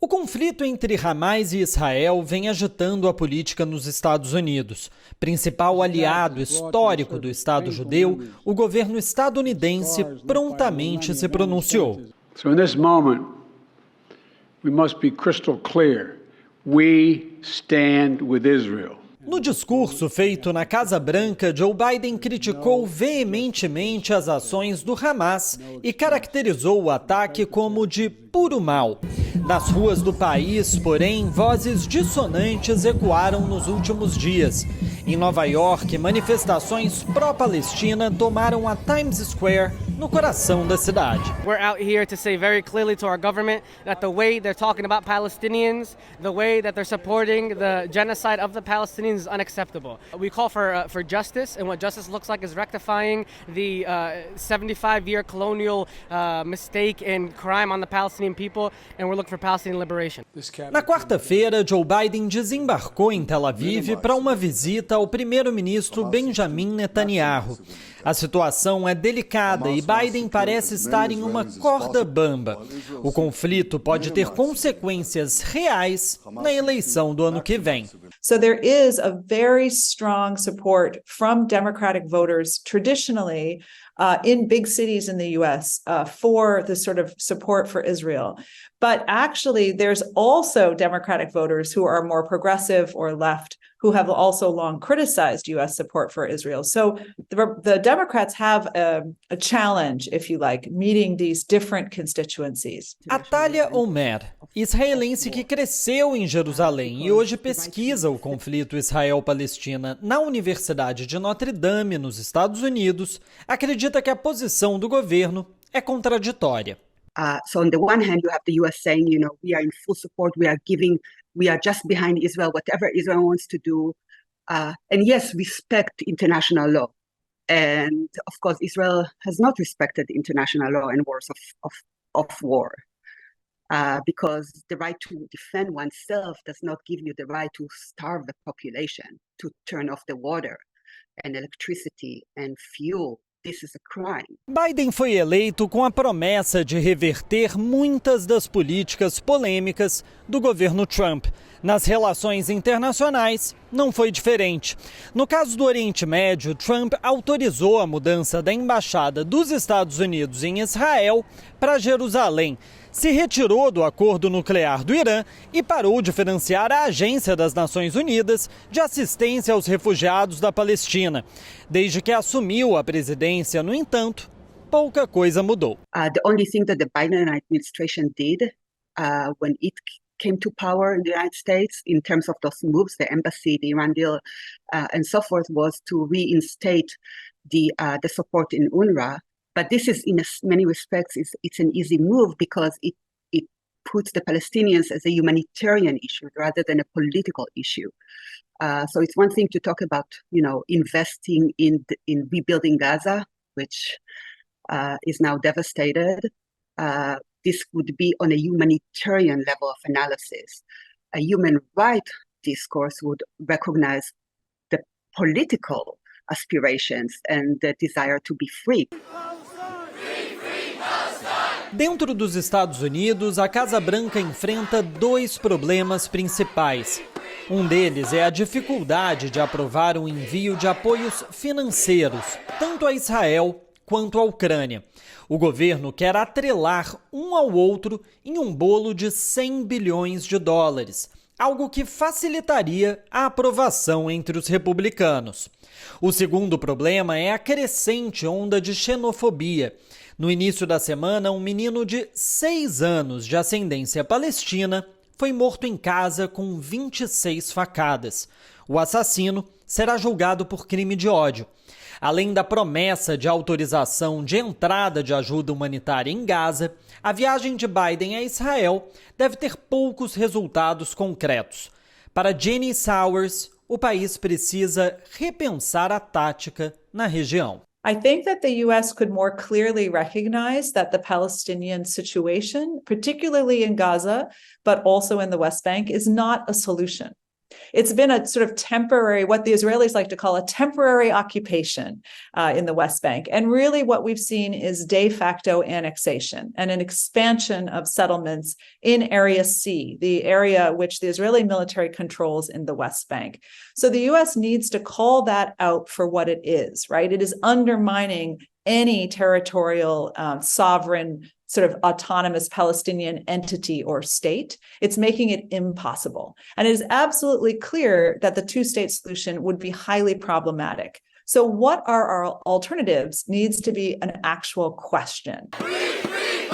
O conflito entre Hamas e Israel vem agitando a política nos Estados Unidos. Principal aliado histórico do Estado judeu, o governo estadunidense prontamente se pronunciou. So in this moment, we must be crystal clear. We stand with Israel. No discurso feito na Casa Branca, Joe Biden criticou veementemente as ações do Hamas e caracterizou o ataque como de puro mal. Nas ruas do país, porém, vozes dissonantes ecoaram nos últimos dias. Em Nova York, manifestações pró-Palestina tomaram a Times Square, no coração da cidade. We're out here to say very clearly to our government that the way they're talking about Palestinians, the way that they're supporting the genocide of the Palestinians is unacceptable. We call for justice, and what justice looks like is rectifying the 75-year colonial mistake and crime on the Palestinian people, and we're looking for Palestinian liberation. Na quarta-feira, Joe Biden desembarcou em Tel Aviv para uma visita ao primeiro-ministro Benjamin Netanyahu. A situação é delicada e Biden parece estar em uma corda bamba. O conflito pode ter consequências reais na eleição do ano que vem. So there is a very strong support from Democratic voters traditionally in big cities in the U.S. For the sort of support for Israel. But actually, there's also Democratic voters who are more progressive or left who have also long criticized U.S. support for Israel. So the Democrats have a challenge, if you like, meeting these different constituencies. Atalia Omer, israelense que cresceu em Jerusalém e hoje pesquisa o conflito Israel-Palestina na Universidade de Notre Dame, nos Estados Unidos, acredita que a posição do governo é contraditória. So on the one hand, you have the U.S. saying, we are in full support, we are just behind Israel, whatever Israel wants to do. And yes, respect international law. And of course, Israel has not respected international law and wars of war. Because the right to defend oneself does not give you the right to starve the population, to turn off the water and electricity and fuel. This is a crime. Biden foi eleito com a promessa de reverter muitas das políticas polêmicas do governo Trump. Nas relações internacionais, não foi diferente. No caso do Oriente Médio, Trump autorizou a mudança da embaixada dos Estados Unidos em Israel para Jerusalém, se retirou do acordo nuclear do Irã e parou de financiar a Agência das Nações Unidas de Assistência aos Refugiados da Palestina. Desde que assumiu a presidência, no entanto, pouca coisa mudou. The only thing that the Biden administration did when it came to power in the United States in terms of those moves, the embassy, the Iran deal, and so forth, was to reinstate the support in UNRWA. But this is, in many respects, it's an easy move because it puts the Palestinians as a humanitarian issue rather than a political issue. So it's one thing to talk about, investing in rebuilding Gaza, which is now devastated. This would be on a humanitarian level of analysis. A human rights discourse would recognize the political aspirations and the desire to be free. Dentro dos Estados Unidos, a Casa Branca enfrenta dois problemas principais. Um deles é a dificuldade de aprovar o envio de apoios financeiros, tanto a Israel quanto à Ucrânia. O governo quer atrelar um ao outro em um bolo de 100 bilhões de dólares, algo que facilitaria a aprovação entre os republicanos. O segundo problema é a crescente onda de xenofobia. No início da semana, um menino de 6 anos de ascendência palestina foi morto em casa com 26 facadas. O assassino será julgado por crime de ódio. Além da promessa de autorização de entrada de ajuda humanitária em Gaza, a viagem de Biden a Israel deve ter poucos resultados concretos. Para Jenny Sowers, o país precisa repensar a tática na região. I think that the U.S. could more clearly recognize that the Palestinian situation, particularly in Gaza, but also in the West Bank, is not a solution. It's been a sort of temporary, what the Israelis like to call a temporary occupation in the West Bank. And really what we've seen is de facto annexation and an expansion of settlements in Area C, the area which the Israeli military controls in the West Bank. So the U.S. needs to call that out for what it is, right? It is undermining any territorial sovereign sort of autonomous Palestinian entity or state. It's making it impossible. And it is absolutely clear that the two-state solution would be highly problematic. So what are our alternatives needs to be an actual question. Free, free,